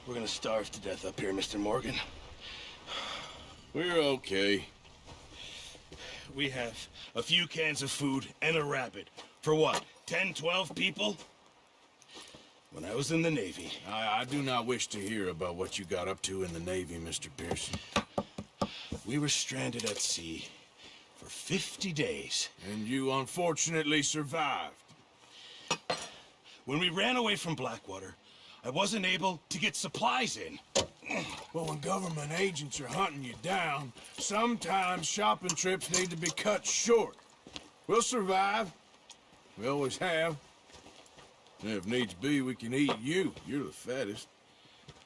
We're gonna starve to death up here, Mr. Morgan. We're okay. We have a few cans of food and a rabbit. For what, 10, 12 people? When I was in the Navy... I do not wish to hear about what you got up to in the Navy, Mr. Pearson. We were stranded at sea for 50 days. And you unfortunately survived. When we ran away from Blackwater, I wasn't able to get supplies in. Well, when government agents are hunting you down, sometimes shopping trips need to be cut short. We'll survive. We always have. And if needs be, we can eat you. You're the fattest.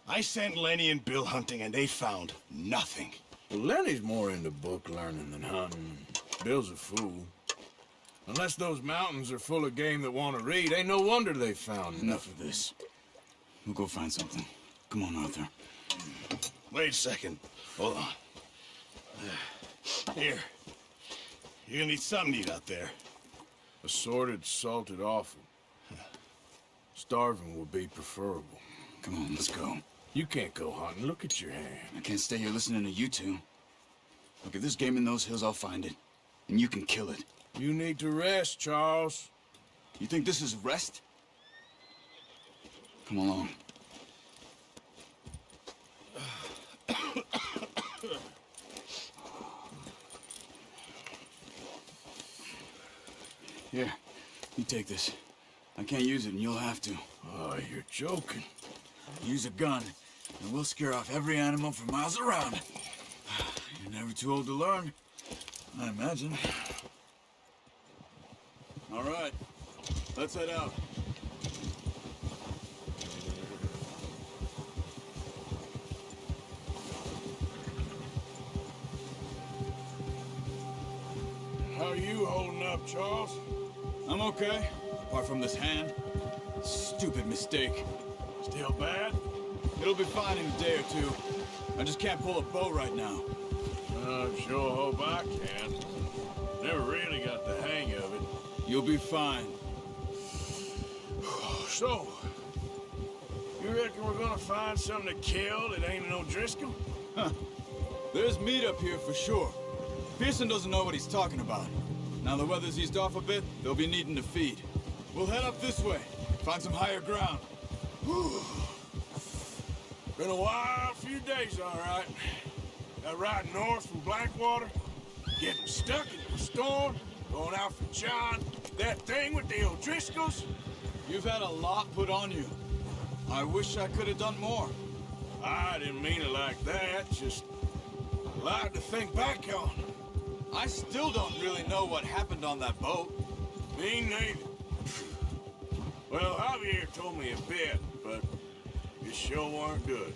I sent Lenny and Bill hunting, and they found nothing. Well, Lenny's more into book learning than hunting. Bill's a fool. Unless those mountains are full of game that want to read, ain't no wonder they found Enough of this. We'll go find something. Come on, Arthur. Wait a second. Hold on. Here. You're gonna need something to eat out there. Assorted, salted offal. Starving would be preferable. Come on, let's go. You can't go hunting. Look at your hand. I can't stay here listening to you two. Look, if there's game in those hills, I'll find it. And you can kill it. You need to rest, Charles. You think this is rest? Come along. Here, you take this. I can't use it, and you'll have to. Oh, you're joking. Use a gun, and we'll scare off every animal for miles around. You're never too old to learn, I imagine. All right, let's head out. How are you holding up, Charles? I'm okay, apart from this hand. Stupid mistake. Still bad? It'll be fine in a day or two. I just can't pull a bow right now. I sure hope I can. Never really got the hang of it. You'll be fine. So, you reckon we're gonna find something to kill that ain't no Driscoll? Huh. There's meat up here for sure. Pearson doesn't know what he's talking about. Now the weather's eased off a bit, they'll be needing to feed. We'll head up this way, find some higher ground. Been a wild few days, all right. That ride north from Blackwater, getting stuck in the storm, going out for John, that thing with the O'Driscolls. You've had a lot put on you. I wish I could have done more. I didn't mean it like that, just a lot to think back on. I still don't really know what happened on that boat. Me neither. Well, Javier told me a bit, but it sure weren't good.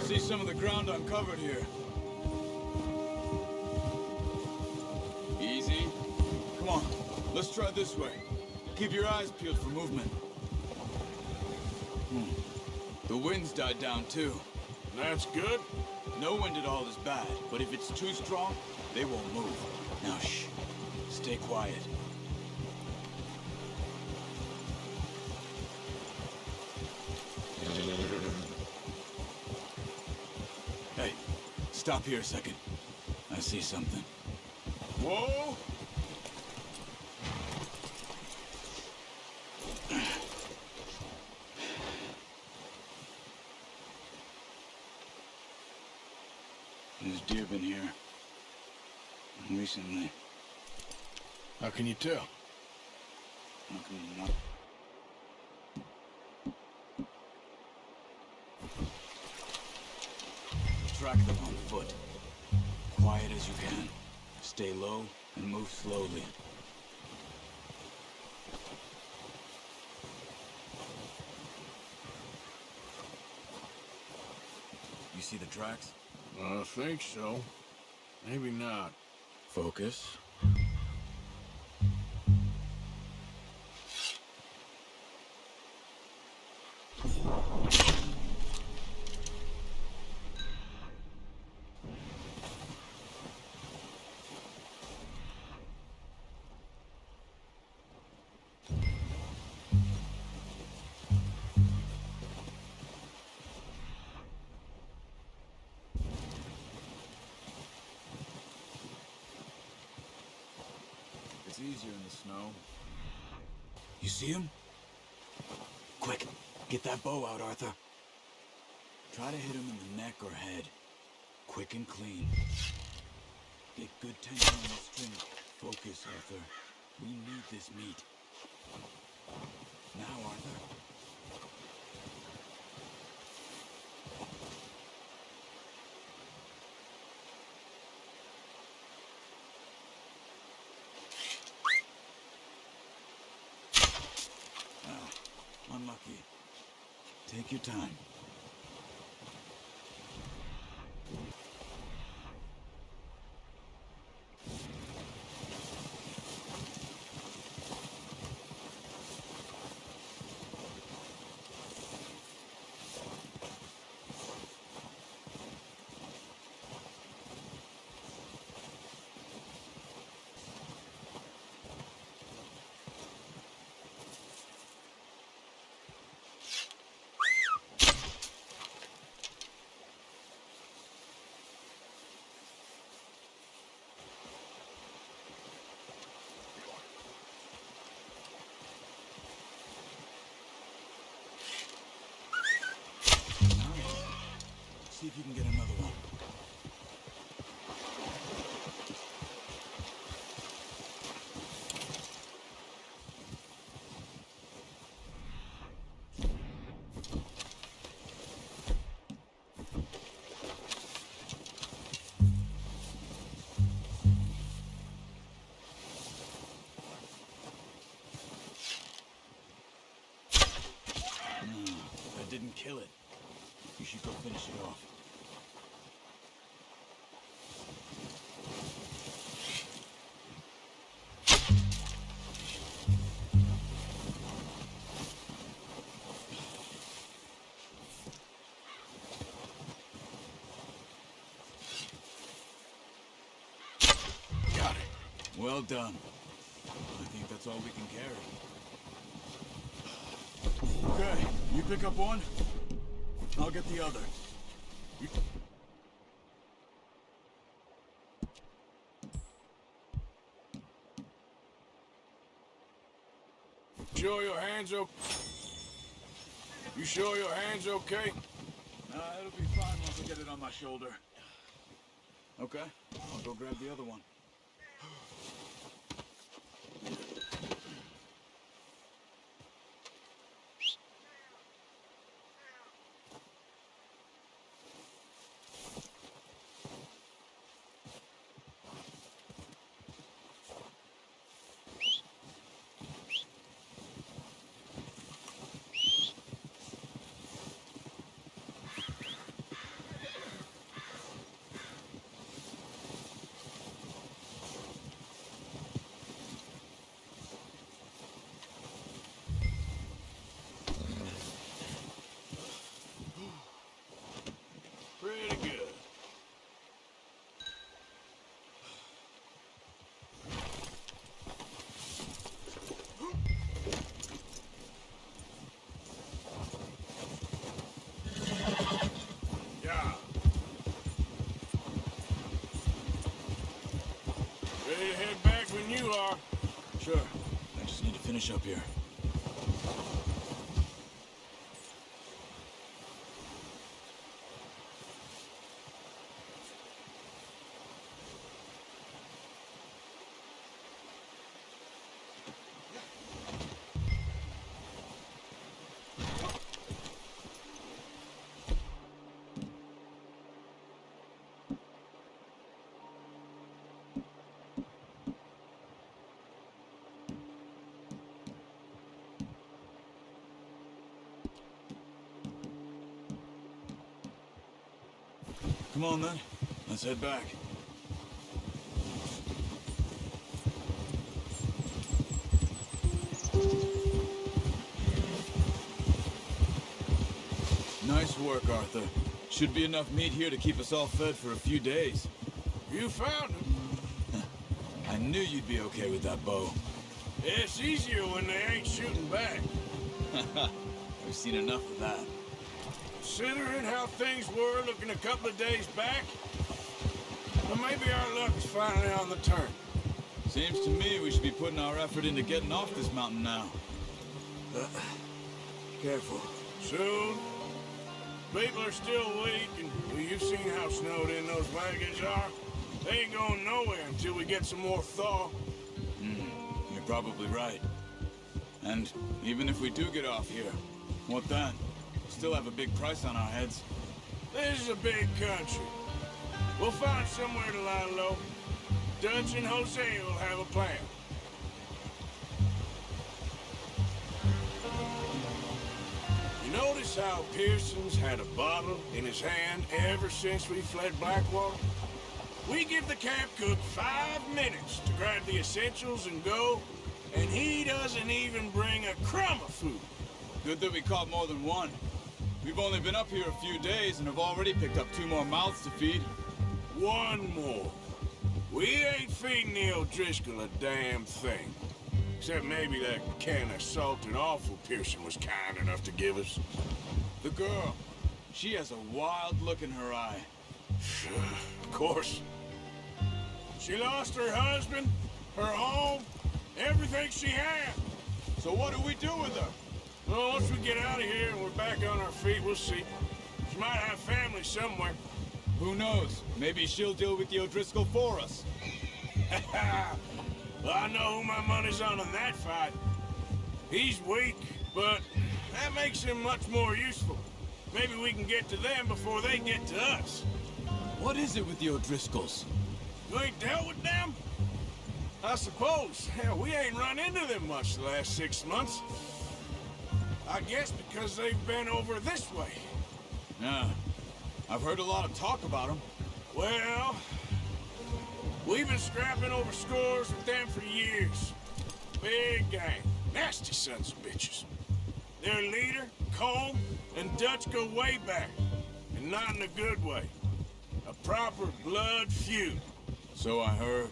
See some of the ground uncovered here. Easy. Come on, let's try this way. Keep your eyes peeled for movement. The wind's died down too. That's good. No wind at all is bad, but if it's too strong, they won't move. Now shh, stay quiet. Hey, stop here a second. I see something. Whoa! There's deer been here. Recently. How can you tell? How can you not? Track them on foot. Quiet as you can. Stay low and move slowly. You see the tracks? I think so. Maybe not. Focus. It's easier in the snow. You see him? Quick, get that bow out, Arthur. Try to hit him in the neck or head. Quick and clean. Get good tension on the string. Focus, Arthur. We need this meat. Now, Arthur. Unlucky. Take your time. See if you can get another one. That didn't kill it. You should go finish it off. Got it. Well done. I think that's all we can carry. Okay, you pick up one. I'll get the other. Sure your hands okay? You sure your hands okay? It'll be fine once I get it on my shoulder. Okay, I'll go grab the other one. Pretty good. Yeah. Ready to head back when you are. Sure. I just need to finish up here. Come on then, let's head back. Nice work, Arthur. Should be enough meat here to keep us all fed for a few days. You found him. I knew you'd be okay with that bow. It's easier when they ain't shooting back. We've seen enough of that. Considering how things were looking a couple of days back, well, maybe our luck is finally on the turn. Seems to me we should be putting our effort into getting off this mountain now. Careful. Soon. People are still weak, and well, you've seen how snowed in those wagons are. They ain't going nowhere until we get some more thaw. You're probably right. And even if we do get off here, what then? We'll still have a big price on our heads. This is a big country. We'll find somewhere to lie low. Dutch and Jose will have a plan. You notice how Pearson's had a bottle in his hand ever since we fled Blackwater? We give the camp cook 5 minutes to grab the essentials and go, and he doesn't even bring a crumb of food. Good that we caught more than one. We've only been up here a few days and have already picked up 2 more mouths to feed. One more. We ain't feeding the O'Driscoll a damn thing. Except maybe that can of salted offal Pearson was kind enough to give us. The girl, she has a wild look in her eye. Of course. She lost her husband, her home, everything she had. So what do we do with her? Well, once we get out of here and we're back on our feet, we'll see. She might have family somewhere. Who knows? Maybe she'll deal with the O'Driscoll for us. Well, I know who my money's on in that fight. He's weak, but that makes him much more useful. Maybe we can get to them before they get to us. What is it with the O'Driscolls? You ain't dealt with them? I suppose. Hell, we ain't run into them much the last 6 months. I guess because they've been over this way. Yeah, I've heard a lot of talk about them. Well, we've been scrapping over scores with them for years. Big gang. Nasty sons of bitches. Their leader, Colm, and Dutch go way back. And not in a good way. A proper blood feud. So I heard.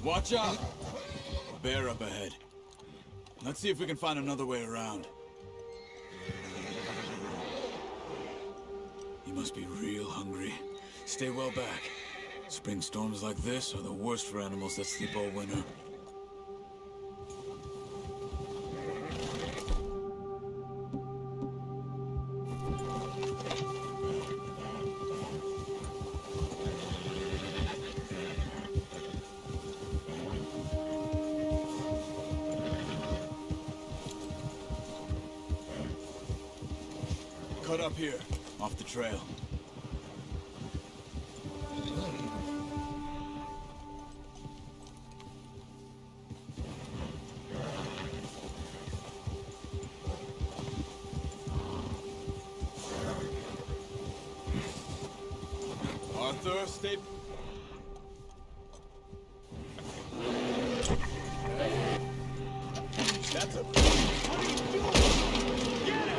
Watch out! Bear up ahead. Let's see if we can find another way around. You must be real hungry. Stay well back. Spring storms like this are the worst for animals that sleep all winter. Cut up here, off the trail. Arthur, stay... That's a... What are you doing? Get him!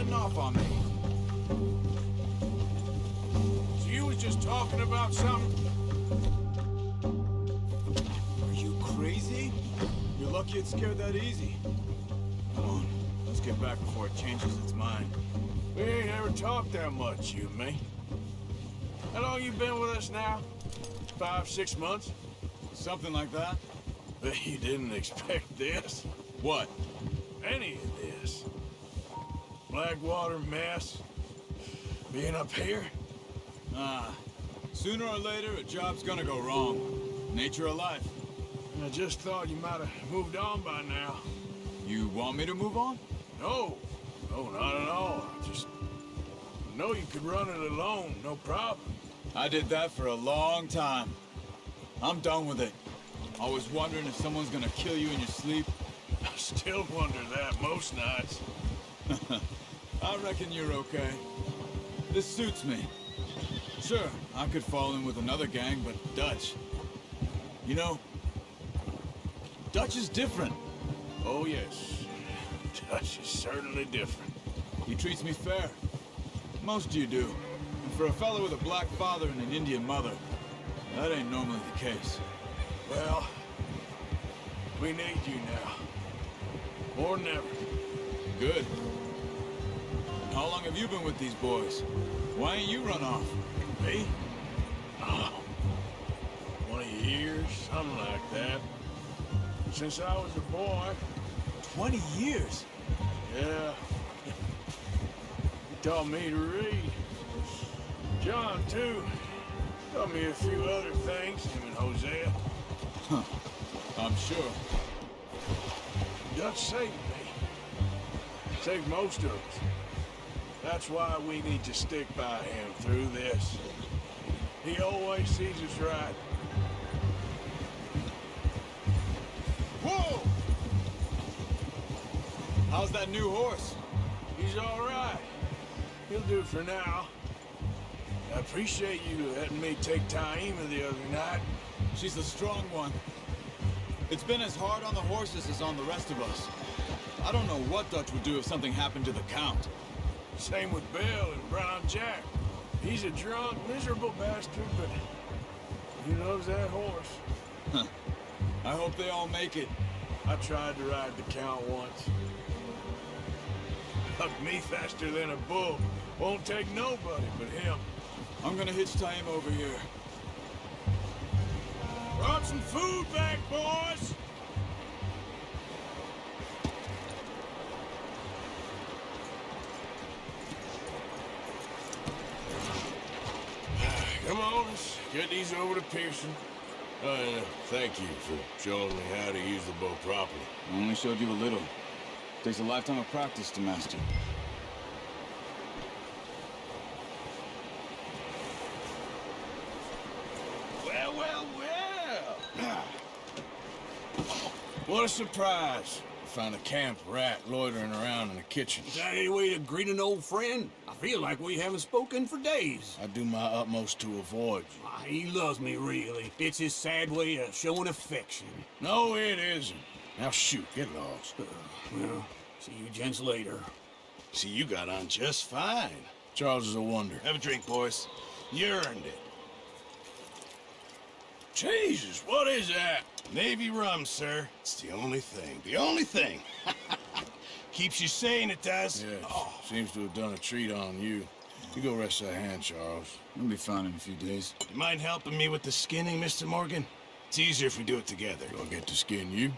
riding off on me. So you was just talking about something? Are you crazy? You're lucky it's scared that easy. Come on, let's get back before it changes its mind. We ain't ever talked that much, you and me. How long you been with us now? 5, 6 months? Something like that? Bet you didn't expect this. What? Any of this. Blackwater mess. Being up here? Sooner or later, a job's gonna go wrong. Nature of life. I just thought you might have moved on by now. You want me to move on? No. No, not at all. I just know you could run it alone, no problem. I did that for a long time. I'm done with it. Always wondering if someone's gonna kill you in your sleep. I still wonder that most nights. I reckon you're okay. This suits me. Sure, I could fall in with another gang, but Dutch... You know, Dutch is different. Oh, yes. Dutch is certainly different. He treats me fair. Most of you do. And for a fellow with a black father and an Indian mother, that ain't normally the case. Well, we need you now. More than ever. Good. And how long have you been with these boys? Why ain't you run off? Me? Oh, 20 years, something like that. Since I was a boy. 20 years? Yeah. He taught me to read. John, too. Taught me a few other things, him and Hosea. Huh. I'm sure. Dutch saved me. Saved most of us. That's why we need to stick by him through this. He always sees us right. Whoa! How's that new horse? He's all right. He'll do for now. I appreciate you letting me take Taima the other night. She's the strong one. It's been as hard on the horses as on the rest of us. I don't know what Dutch would do if something happened to the Count. Same with Bill and Brown Jack. He's a drunk, miserable bastard, but he loves that horse. Huh. I hope they all make it. I tried to ride the Count once. Hucked me faster than a bull. Won't take nobody but him. I'm gonna hitch Taima over here. Brought some food back, boys! Come on, let's get these over to Pearson. And thank you for showing me how to use the bow properly. I only showed you a little. Takes a lifetime of practice to master. Well, well, well! What a surprise. Found a camp rat loitering around in the kitchen. Is that any way to greet an old friend? I feel like we haven't spoken for days. I do my utmost to avoid you. He loves me, really. It's his sad way of showing affection. No, it isn't. Now shoot, get lost. Well, see you gents later. See, you got on just fine. Charles is a wonder. Have a drink, boys. You earned it. Jesus, what is that? Navy rum, sir. It's the only thing. The only thing. Keeps you sane, it does. Yes, seems to have done a treat on you. You go rest that hand, Charles. We'll be fine in a few days. You mind helping me with the skinning, Mr. Morgan? It's easier if we do it together. Do I get to skin you?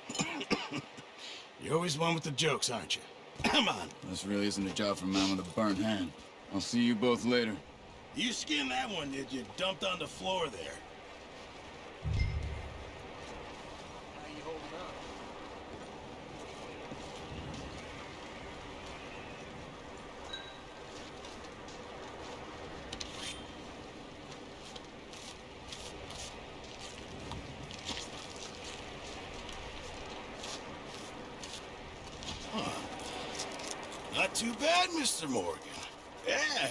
You're always one with the jokes, aren't you? Come on. This really isn't a job for a man with a burnt hand. I'll see you both later. You skinned that one, did you? Dumped on the floor there. Not too bad, Mr. Morgan. Yeah.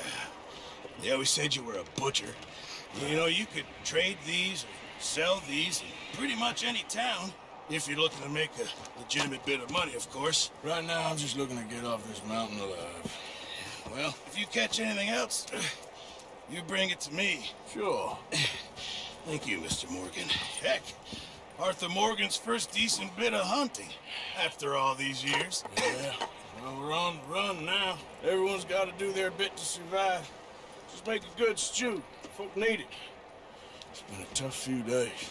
They always said you were a butcher. You know, you could trade these or sell these in pretty much any town. If you're looking to make a legitimate bit of money, of course. Right now, I'm just looking to get off this mountain alive. Well, if you catch anything else, you bring it to me. Sure. Thank you, Mr. Morgan. Heck, Arthur Morgan's first decent bit of hunting after all these years. Yeah, well, we're on the run now. Everyone's got to do their bit to survive. Just make a good stew. Folk need it. It's been a tough few days.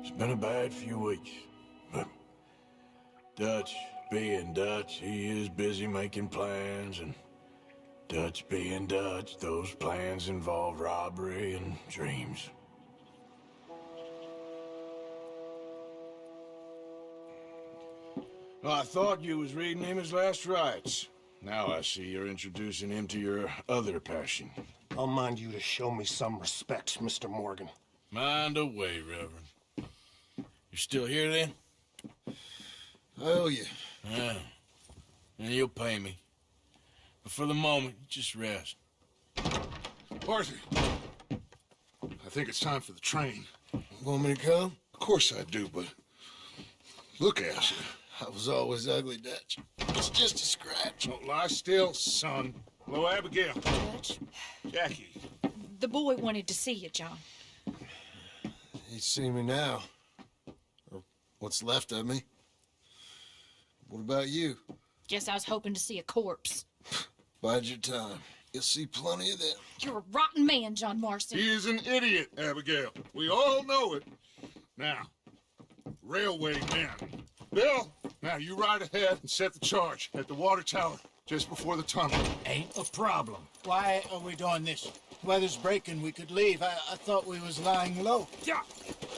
It's been a bad few weeks, but Dutch being Dutch, he is busy making plans, and Dutch being Dutch, those plans involve robbery and dreams. Well, I thought you was reading him his last rites. Now I see you're introducing him to your other passion. I'll mind you to show me some respect, Mr. Morgan. Mind away, Reverend. You still here, then? I owe you. Yeah. And you'll pay me. But for the moment, just rest. Arthur, I think it's time for the train. Want me to come? Of course I do, but look at you. I was always ugly, Dutch. It's just a scratch. Don't lie still, son. Hello, Abigail. Dutch, Jackie. the boy wanted to see you, John. He'd see me now. Or what's left of me. What about you? Guess I was hoping to see a corpse. Bide your time. You'll see plenty of them. You're a rotten man, John Marston. He is an idiot, Abigail. We all know it. Now, railway men. Bill, now you ride ahead and set the charge at the water tower just before the tunnel. Ain't a problem. Why are we doing this? Weather's breaking. We could leave. I thought we was lying low. Yeah,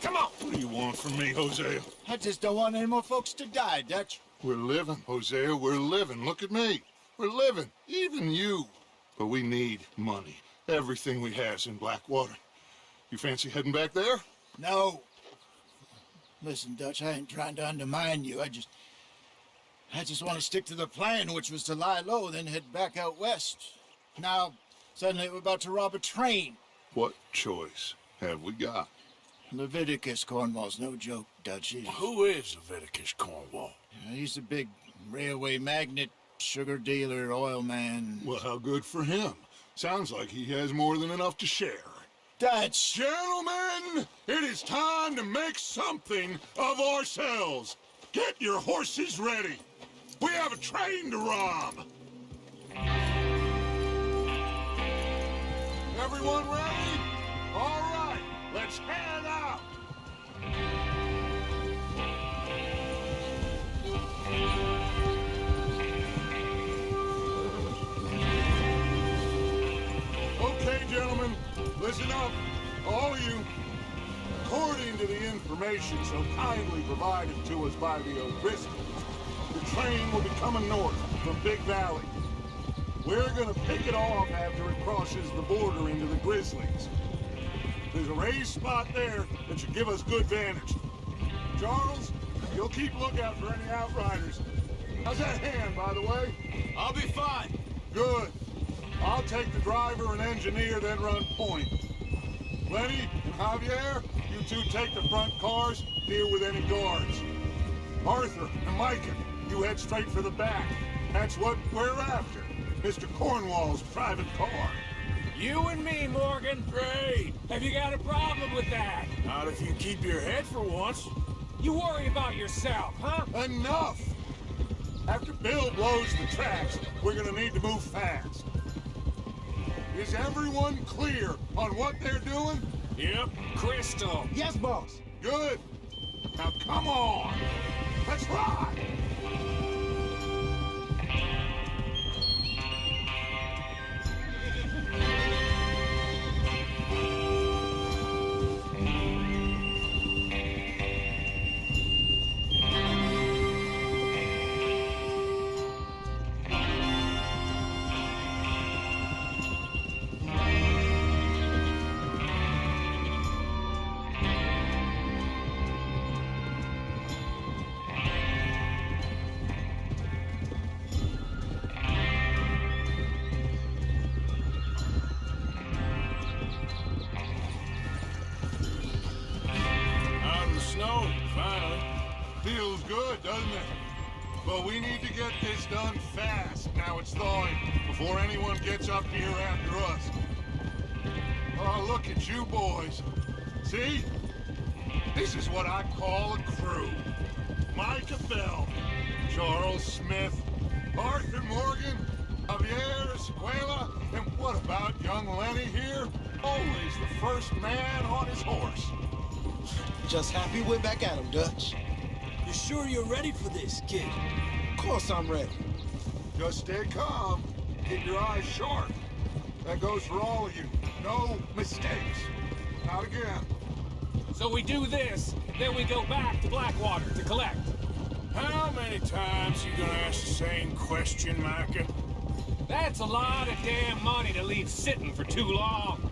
come on. What do you want from me, Hosea? I just don't want any more folks to die, Dutch. We're living, Hosea. We're living. Look at me. We're living. Even you. But we need money. Everything we has in Blackwater. You fancy heading back there? No. Listen, Dutch, I ain't trying to undermine you. I just want to stick to the plan, which was to lie low, then head back out west. Now, suddenly we're about to rob a train. What choice have we got? Leviticus Cornwall's no joke, Dutch. Who is Leviticus Cornwall? He's a big railway magnate, sugar dealer, oil man. Well, how good for him. Sounds like he has more than enough to share. Dutch! Gentlemen, it is time to make something of ourselves. Get your horses ready. We have a train to rob. Everyone ready? All right, let's head out. Okay, gentlemen, listen up, all of you. According to the information so kindly provided to us by the O'Driscolls, the train will be coming north from Big Valley. We're gonna pick it off after it crosses the border into the Grizzlies. There's a raised spot there that should give us good vantage. Charles, you'll keep lookout for any outriders. How's that hand, by the way? I'll be fine. Good. I'll take the driver and engineer, then run point. Lenny and Javier, you two take the front cars, deal with any guards. Arthur and Micah, you head straight for the back. That's what we're after. Mr. Cornwall's private car. You and me, Morgan. Great. Have you got a problem with that? Not if you keep your head for once. You worry about yourself, huh? Enough! After Bill blows the tracks, we're gonna need to move fast. Is everyone clear on what they're doing? Yep. Crystal. Yes, boss. Good. Now come on. Let's ride. But we need to get this done fast. Now it's thawing, before anyone gets up here after us. Oh, look at you boys. See? This is what I call a crew. Micah Bell, Charles Smith, Arthur Morgan, Javier Escuela, and what about young Lenny here? Always the first man on his horse. Just happy we're back at him, Dutch. You sure you're ready for this, kid? Of course I'm ready. Just stay calm. Keep your eyes sharp. That goes for all of you. No mistakes. Not again. So we do this, then we go back to Blackwater to collect. How many times you gonna ask the same question, Micah? That's a lot of damn money to leave sitting for too long.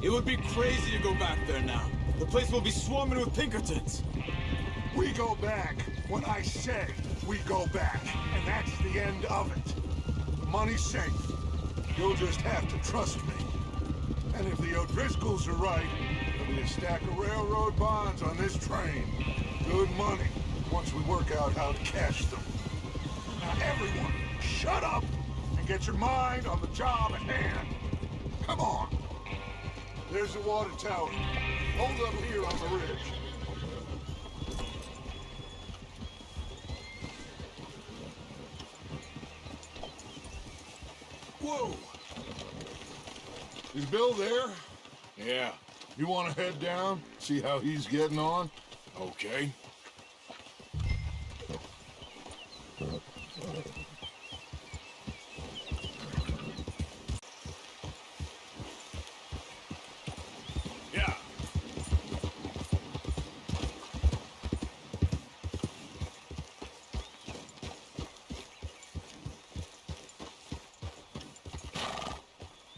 It would be crazy to go back there now. The place will be swarming with Pinkertons. We go back when I say we go back, and that's the end of it. The money's safe. You'll just have to trust me. And if the O'Driscolls are right, there'll be a stack of railroad bonds on this train. Good money, once we work out how to cash them. Now everyone, shut up and get your mind on the job at hand. Come on. There's the water tower. Hold up here on the ridge. Whoa! Is Bill there? Yeah, You want to head down, see how he's getting on? okay. Yeah.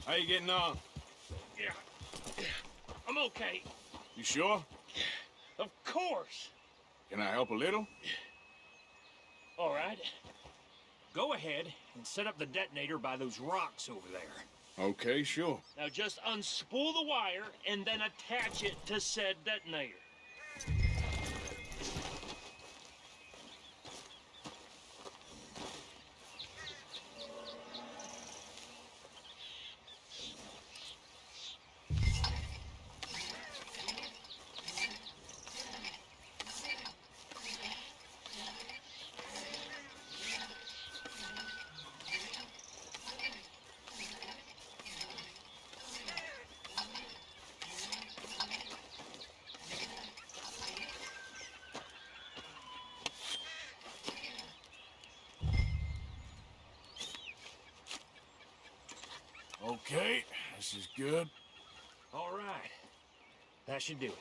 How you getting on? Yeah. I'm okay. You sure? Of course. Can I help a little? All right. Go ahead and set up the detonator by those rocks over there. Okay, sure. Now just unspool the wire and then attach it to said detonator. Okay, this is good. All right. That should do it.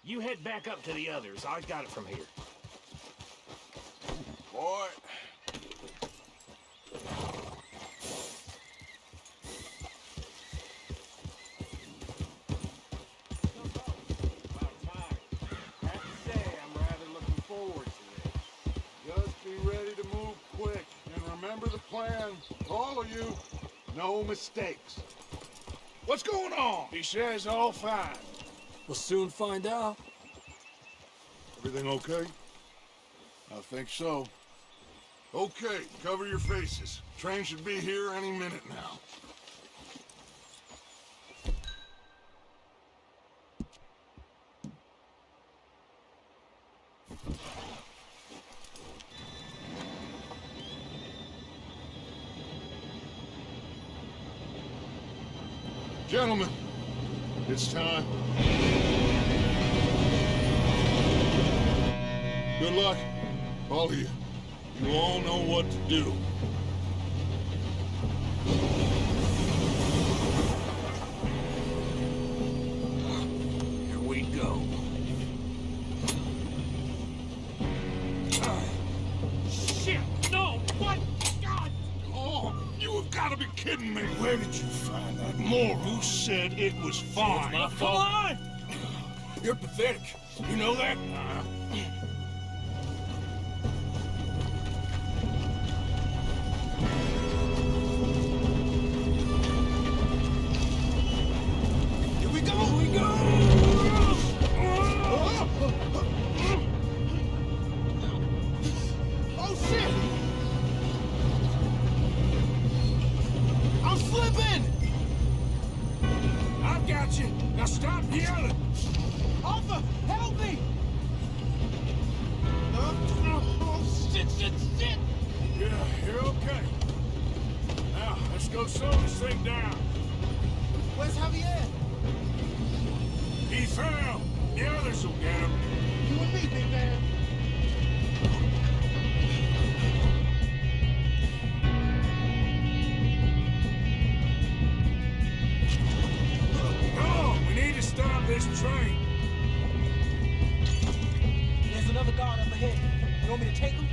You head back up to the others. I got it from here. Boy. Just be ready to move quick. And remember the plan. All of you, no mistakes. What's going on? He says all fine. We'll soon find out. Everything okay? I think so. Okay, cover your faces. Train should be here any minute now. Gentlemen, it's time. Good luck, all of you. You all know what to do. Here we go. Shit! No! What? God! Oh, you have got to be kidding me. Where did you find that moral? You said it was fine. My fault. You're pathetic. You know that? Here we go! Here we go! Oh, shit! got you. Now stop yelling. Arthur, help me! Shit, shit, shit! Yeah, you're okay. Now, let's go slow this thing down. Where's Javier? He fell. The others will get him. You and me, big man. No, we need to stop this train. There's another guard up ahead. You want me to take him?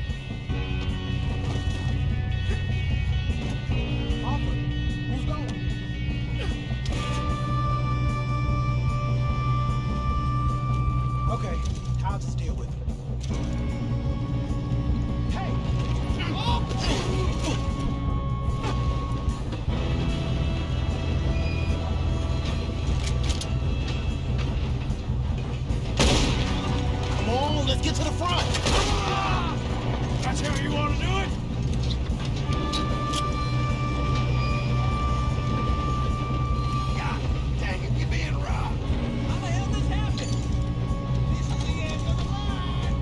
Arthur, who's going? Okay, I'll just deal with it. Hey! Come on, let's get to the front! That's how you want to do it? God dang it, you're being robbed. How the hell this happened? This is the end of the line.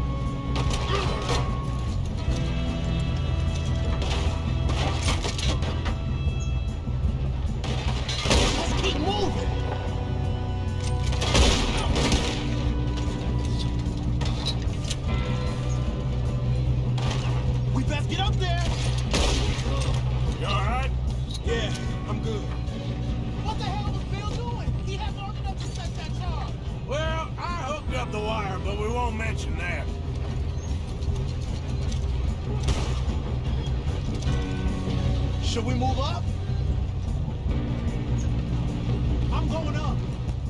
Let's keep moving. We best get up there. You all right? Yeah, I'm good. What the hell was Bill doing? He had long enough to set that charge. Well, I hooked up the wire, but we won't mention that. Should we move up? I'm going up.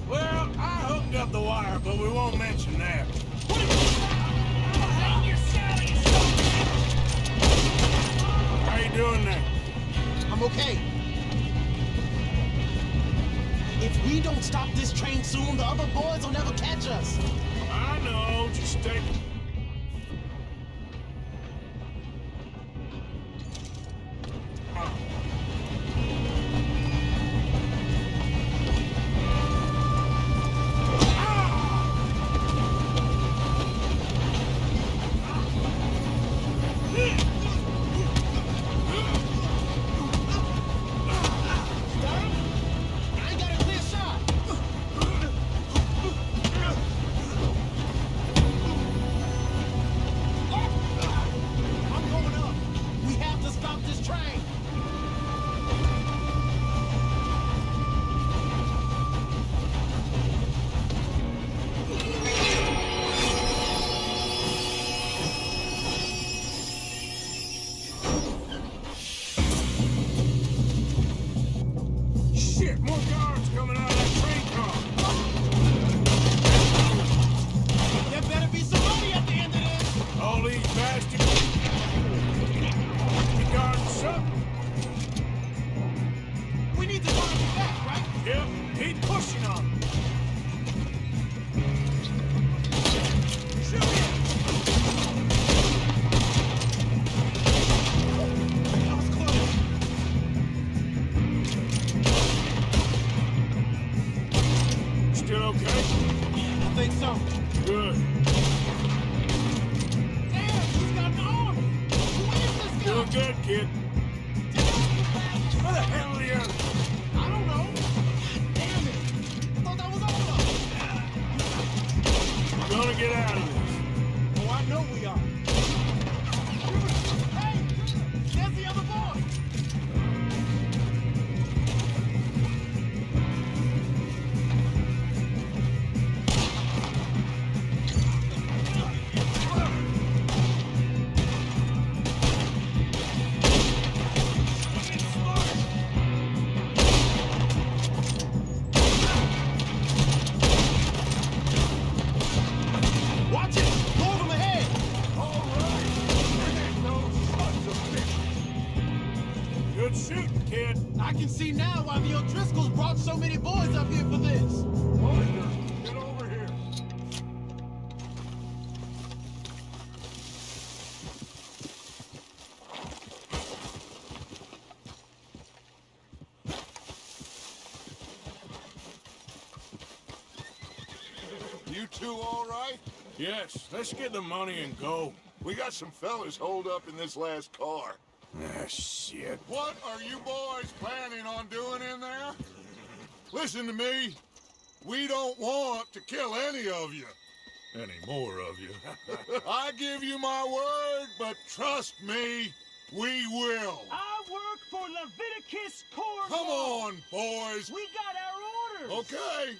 Well, I hooked up the wire, but we won't mention that. How you doing there? I'm okay. If we don't stop this train soon, the other boys will never catch us. I know, just stay... I ain't got a clear shot. I'm going up. We have to stop this train. Shit, more guards coming out of that train car. There better be some money at the end of this. All these bastards. You guarding something? We need to find you back, right? Yep, keep pushing on 'em. Shoot it. That was close. Still okay? I think so. Good. Damn, he's got an army. Who is this guy? Doing good, kid. Where the hell are the others? I don't know. Damn it. I thought that was over. We're gonna get out of this. Oh, I know we are. Hey, there's the other boy. Watch it! Move him ahead! All right. Good shooting, kid. I can see now why the O'Driscolls brought so many boys up here for this. Get over here. You two all right? Yes, let's get the money and go. We got some fellas holed up in this last car. Ah, shit. What are you boys planning on doing in there? Listen to me. We don't want to kill any of you. Any more of you? I give you my word, but trust me, we will. I work for Leviticus Cornwall. Come on, boys. We got our orders. Okay,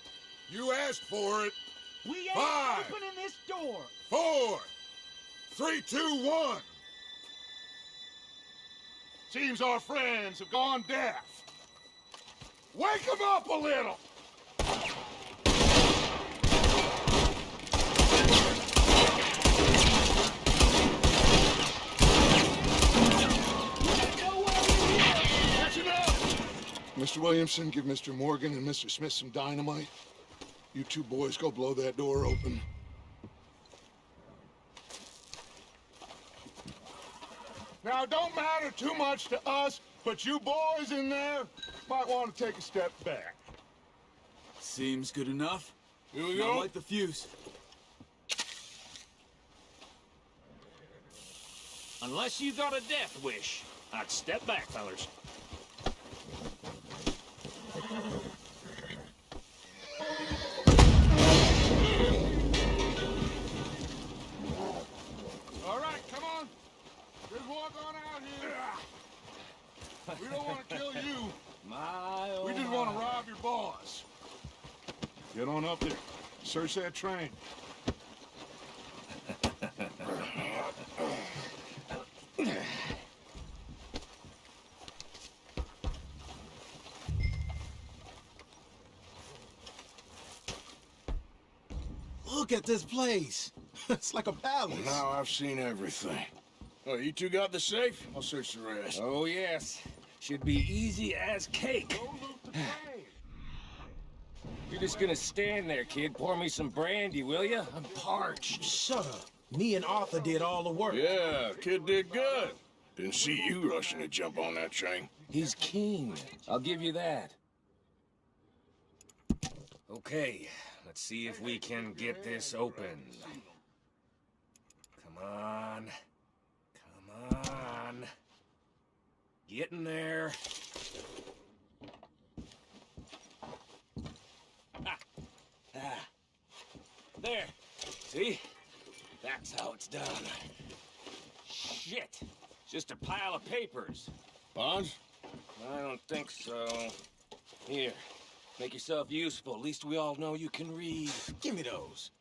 you asked for it. We ain't 5, opening this door. 4, 3, 2, 1. Seems our friends have gone deaf. Wake them up a little. Mr. Williamson, give Mr. Morgan and Mr. Smith some dynamite. You two boys go blow that door open. Now, it don't matter too much to us, but you boys in there might want to take a step back. Seems good enough. Here we Now go. light the fuse. Unless you got a death wish, I'd step back, fellas. All right, come on. Just walk on out here. We don't want to kill you. We just want to rob your boss. Get on up there. Search that train. Look at this place. It's like a palace. Now I've seen everything. Oh, you two got the safe? I'll search the rest. Oh, yes. Should be easy as cake. Go loot the train. You're just gonna stand there, kid. Pour me some brandy, will you? I'm parched. Shut up. Me and Arthur did all the work. Yeah, kid did good. Didn't see you rushing to jump on that train. He's keen. I'll give you that. Okay, let's see if we can get this open. Come on. Come on. Get in there. There. See? That's how it's done. Shit. It's just a pile of papers. Bonds? I don't think so. Here. Make yourself useful. At least we all know you can read. Give me those.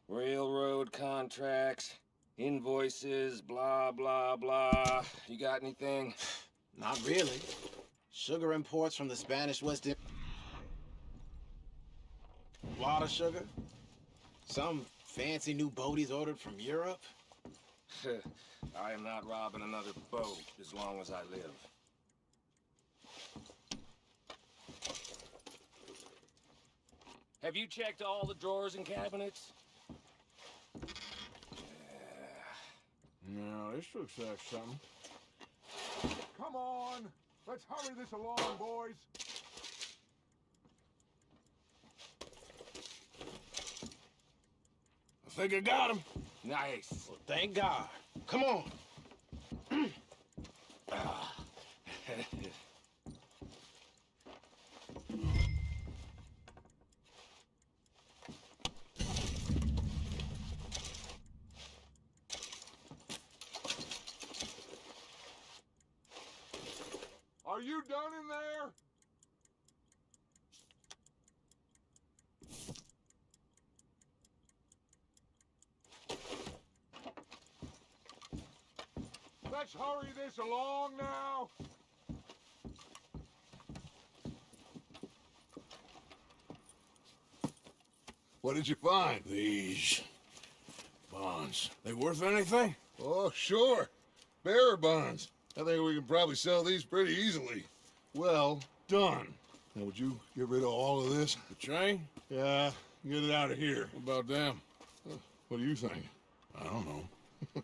Railroad contracts, invoices, blah, blah, blah. You got anything? Not really. Sugar imports from the Spanish West Indies. Water sugar. Some fancy new boat he's ordered from Europe. I am not robbing another boat as long as I live. Have you checked all the drawers and cabinets? No, this looks like something. Come on. Let's hurry this along, boys. I think I got him. Nice. Well, thank God. Come on. Are you done in there? Let's hurry this along now. What did you find? These bonds. They worth anything? Oh, sure. Bearer bonds. I think we can probably sell these pretty easily. Well done. Now, would you get rid of all of this? The train? Yeah, get it out of here. What about them? What do you think? I don't know.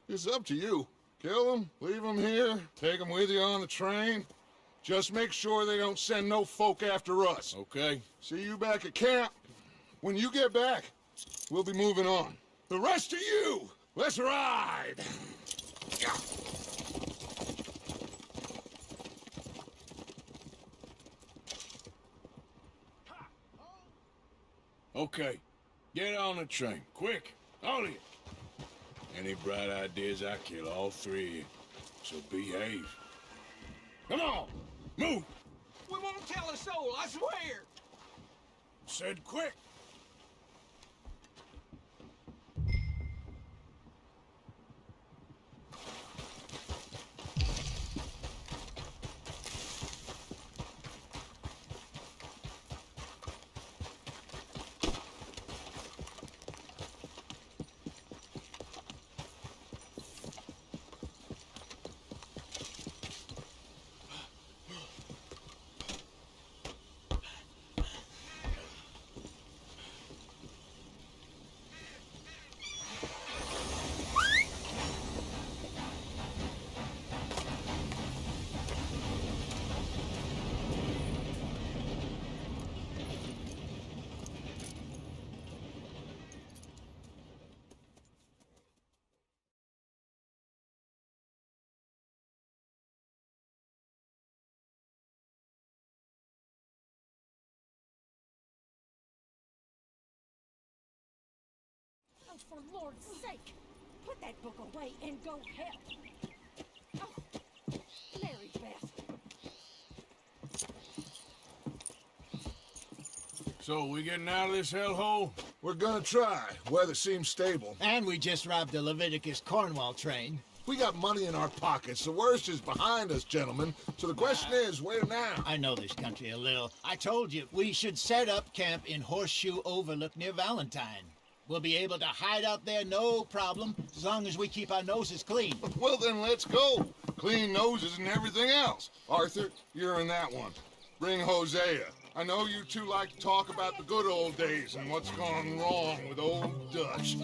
It's up to you. Kill them, leave them here, take them with you on the train. Just make sure they don't send no folk after us. Okay. See you back at camp. When you get back, we'll be moving on. The rest of you, let's ride! Okay. Get on the train. Quick. All of you. Any bright ideas, I kill all three of you. So behave. Come on! Move! We won't tell a soul, I swear! Said quick. Oh, for Lord's sake, put that book away and go help. Oh, Mary Beth. So, we getting out of this hellhole? We're gonna try. Weather seems stable. And we just robbed the Leviticus Cornwall train. We got money in our pockets. The worst is behind us, gentlemen. So the question is, where now? I know this country a little. I told you, we should set up camp in Horseshoe Overlook near Valentine. We'll be able to hide out there, no problem, as long as we keep our noses clean. Well, then let's go. Clean noses and everything else. Arthur, you're in that one. Bring Hosea. I know you two like to talk about the good old days and what's gone wrong with old Dutch.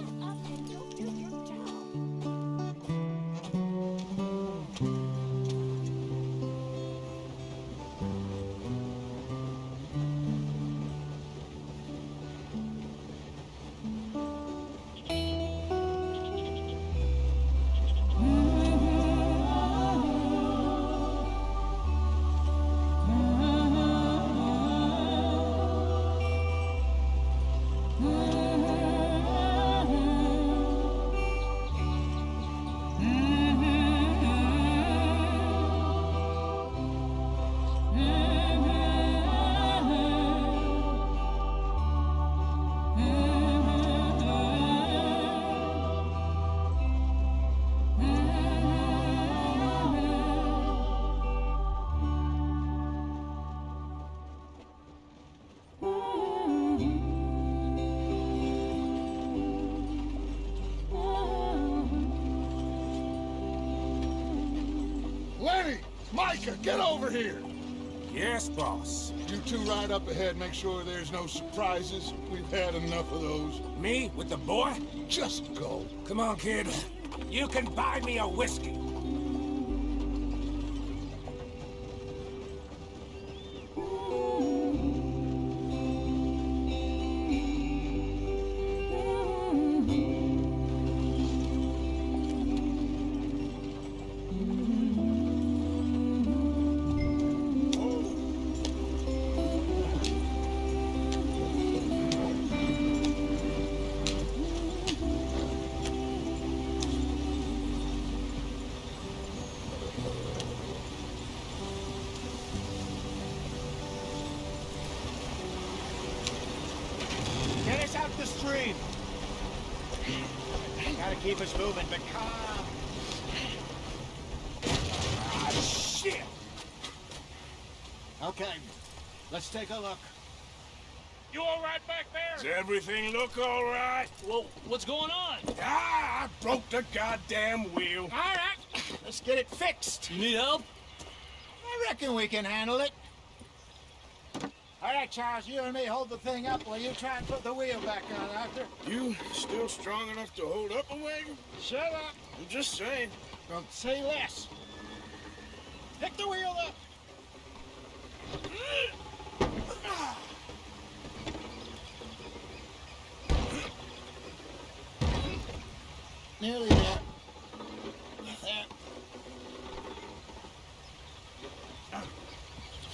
Micah, get over here! Yes, boss. You two ride up ahead, make sure there's no surprises. We've had enough of those. Me with the boy? Just go. Come on, kid. You can buy me a whiskey. Get us out the stream. Gotta keep us moving, but calm. Ah, shit! Okay, let's take a look. You all right back there? Does everything look all right? Well, what's going on? Ah, I broke the goddamn wheel. All right, let's get it fixed. You need help? I reckon we can handle it. All right, Charles, you and me hold the thing up while you try and put the wheel back on, Arthur. You still strong enough to hold up a wagon? Shut up. I'm just saying. Don't say less. Pick the wheel up.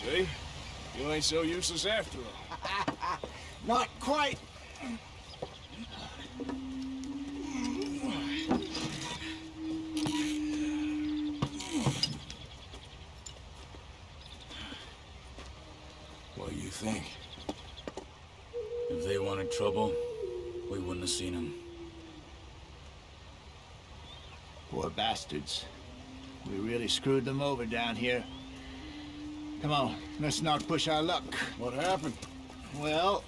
See? You ain't so useless after all. Not quite. What do you think? If they wanted trouble, we wouldn't have seen them. Poor bastards. We really screwed them over down here. Come on, let's not push our luck. What happened? Well,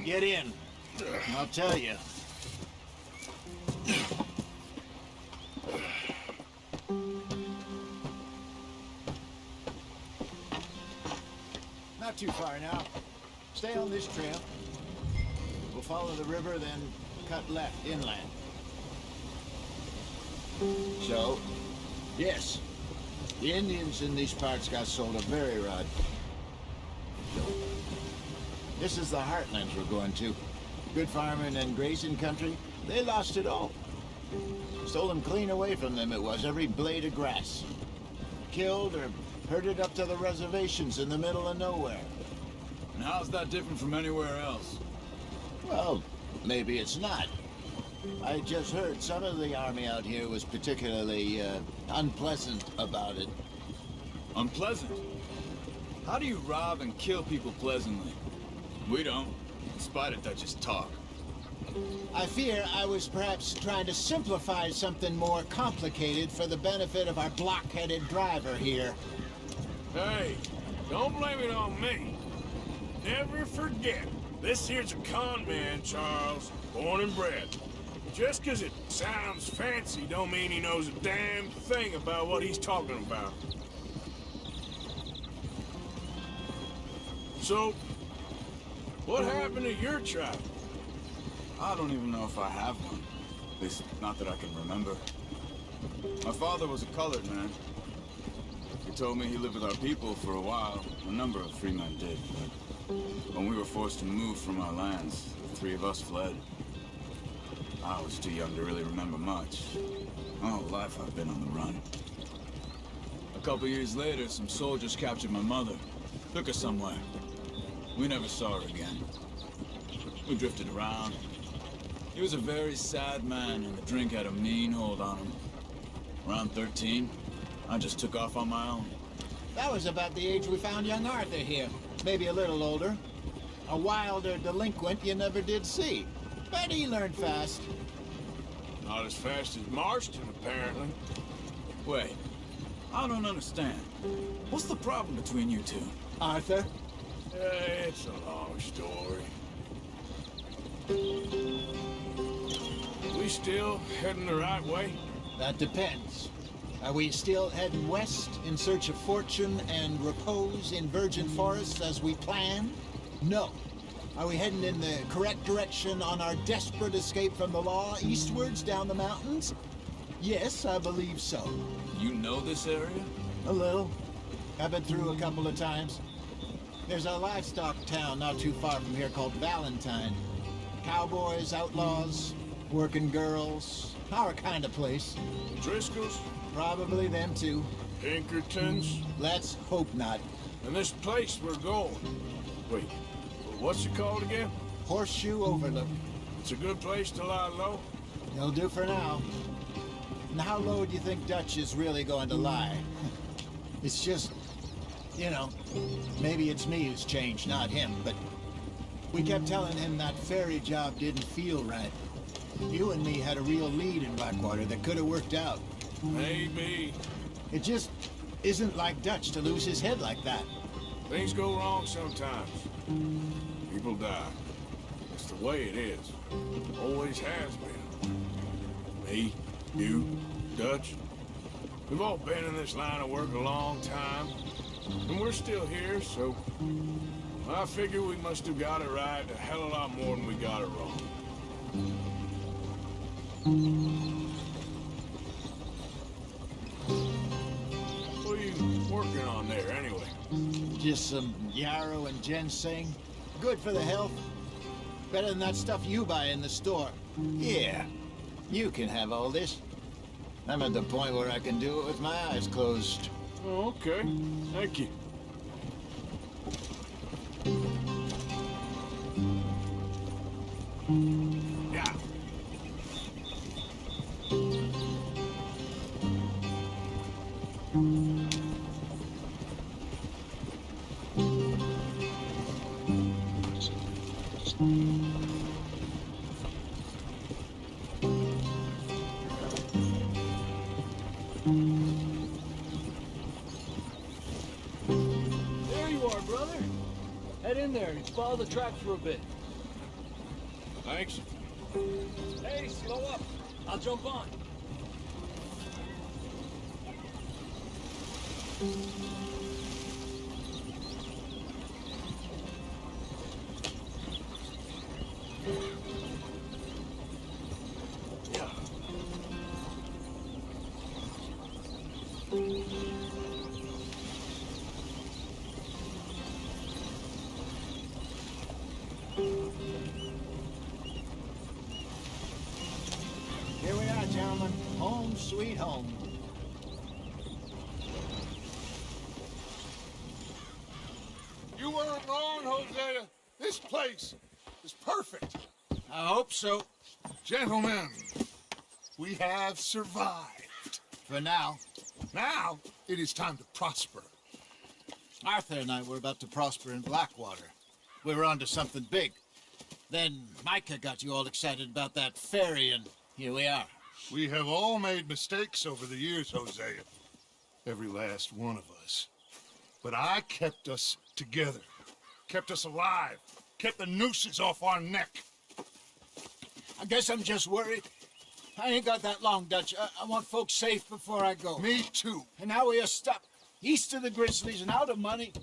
get in. I'll tell you. Not too far now. Stay on this trail. We'll follow the river, then cut left inland. So, yes, the Indians in these parts got sold a very rod. This is the heartlands we're going to. Good farming and grazing country. They lost it all. Stolen clean away from them it was, every blade of grass. Killed or herded up to the reservations in the middle of nowhere. And how's that different from anywhere else? Well, maybe it's not. I just heard some of the army out here was particularly unpleasant about it. Unpleasant? How do you rob and kill people pleasantly? We don't, in spite of Dutch's talk. I fear I was perhaps trying to simplify something more complicated for the benefit of our block-headed driver here. Hey, don't blame it on me. Never forget, this here's a con man, Charles, born and bred. Just 'cause it sounds fancy don't mean he knows a damn thing about what he's talking about. So, what happened to your tribe? I don't even know if I have one. At least, not that I can remember. My father was a colored man. He told me he lived with our people for a while. A number of free men did, but when we were forced to move from our lands, the three of us fled. I was too young to really remember much. My whole life I've been on the run. A couple years later, some soldiers captured my mother. Took her somewhere. We never saw her again. We drifted around. He was a very sad man, and the drink had a mean hold on him. Around 13, I just took off on my own. That was about the age we found young Arthur here. Maybe a little older. A wilder delinquent you never did see. But he learned fast. Not as fast as Marston, apparently. Wait, I don't understand. What's the problem between you two? Arthur? It's a long story. We still heading the right way? That depends. Are we still heading west in search of fortune and repose in virgin forests as we planned? No. Are we heading in the correct direction on our desperate escape from the law eastwards down the mountains? Yes, I believe so. You know this area? A little. I've been through a couple of times. There's a livestock town not too far from here called Valentine. Cowboys, outlaws, working girls, our kind of place. Driscoll's? Probably them too. Pinkertons? Let's hope not. And this place we're going. Wait, what's it called again? Horseshoe Overlook. It's a good place to lie low? It'll do for now. And how low do you think Dutch is really going to lie? It's just, you know, maybe it's me who's changed, not him, but we kept telling him that ferry job didn't feel right. You and me had a real lead in Blackwater that could have worked out. Maybe. It just isn't like Dutch to lose his head like that. Things go wrong sometimes. People die. It's the way it is. Always has been. Me, you, Dutch. We've all been in this line of work a long time. And we're still here, so I figure we must have got it right a hell of a lot more than we got it wrong. What are you working on there, anyway? Just some yarrow and ginseng. Good for the health. Better than that stuff you buy in the store. Yeah, you can have all this. I'm at the point where I can do it with my eyes closed. Oh, okay. Thank you. brother. Head in there and follow the track for a bit. Thanks. Hey, slow up. I'll jump on. Here we are, gentlemen. Home sweet home. You weren't wrong, Hosea. This place is perfect. I hope so. Gentlemen, we have survived. For now. Now, it is time to prosper. Arthur and I were about to prosper in Blackwater. We were onto something big. Then Micah got you all excited about that ferry, and here we are. We have all made mistakes over the years, Hosea. Every last one of us. But I kept us together. Kept us alive. Kept the nooses off our neck. I guess I'm just worried. I ain't got that long, Dutch. I want folks safe before I go. Me too. And now we are stuck east of the Grizzlies and out of money,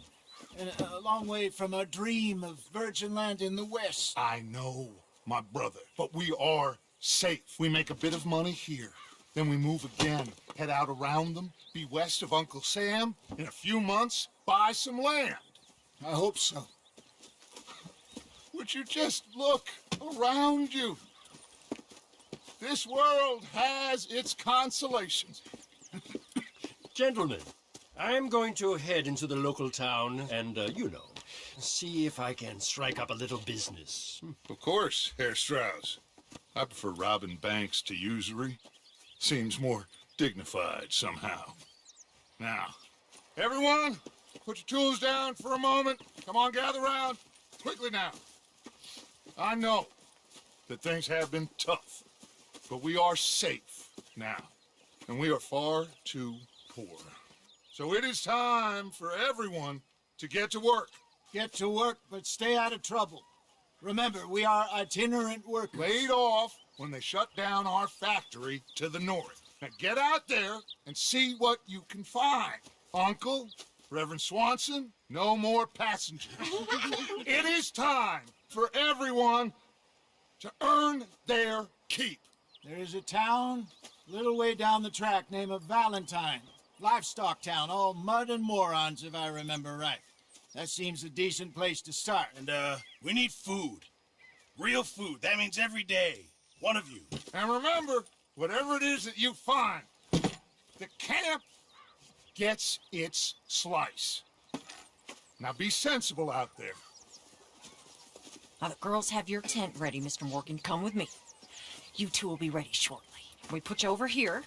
and a long way from our dream of virgin land in the west. I know, my brother, but we are safe. We make a bit of money here. Then we move again, head out around them, be west of Uncle Sam. In a few months, buy some land. I hope so. Would you just look around you? This world has its consolations. Gentlemen, I'm going to head into the local town and, see if I can strike up a little business. Of course, Herr Strauss. I prefer robbing banks to usury. Seems more dignified somehow. Now, everyone, put your tools down for a moment. Come on, gather round. Quickly now. I know that things have been tough, but we are safe now, and we are far too poor. So it is time for everyone to get to work. Get to work, but stay out of trouble. Remember, we are itinerant workers. Laid off when they shut down our factory to the north. Now get out there and see what you can find. Uncle, Reverend Swanson, no more passengers. It is time for everyone to earn their keep. There is a town a little way down the track named Valentine. Livestock town, all mud and morons, if I remember right. That seems a decent place to start. And, we need food. Real food. That means every day. One of you. And remember, whatever it is that you find, the camp gets its slice. Now be sensible out there. Now the girls have your tent ready, Mr. Morgan. Come with me. You two will be ready shortly. We put you over here.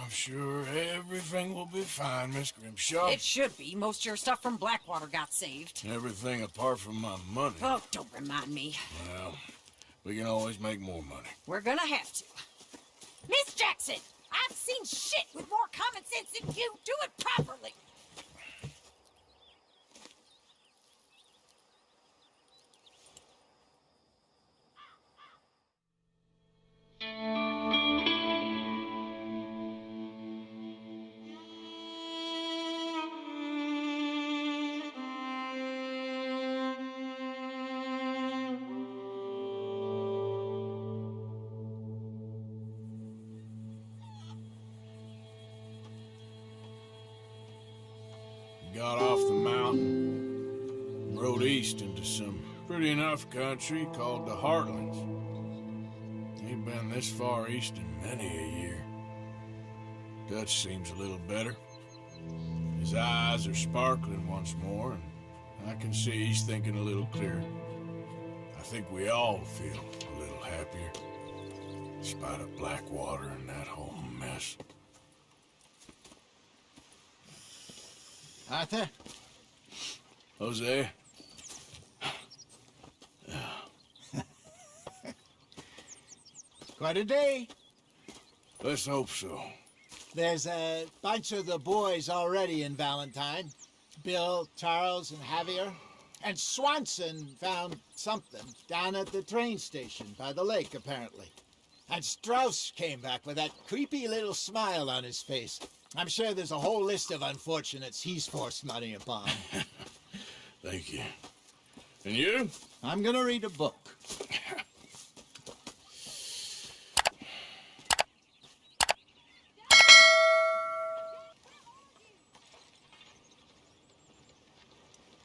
I'm sure everything will be fine, Miss Grimshaw. It should be. Most of your stuff from Blackwater got saved. Everything apart from my money. Oh, don't remind me. Well, we can always make more money. We're gonna have to. Miss Jackson, I've seen shit with more common sense than you. Do it properly. Got off the mountain, rode east into some pretty enough country called the Heartlands. Ain't been this far east in many a year. Dutch seems a little better. His eyes are sparkling once more, and I can see he's thinking a little clearer. I think we all feel a little happier, in spite of Blackwater and that whole mess. Arthur? Jose? Quite a day. Let's hope so. There's a bunch of the boys already in Valentine. Bill, Charles, and Javier. And Swanson found something down at the train station by the lake, apparently. And Strauss came back with that creepy little smile on his face. I'm sure there's a whole list of unfortunates he's forced money upon. Thank you. And you? I'm gonna read a book.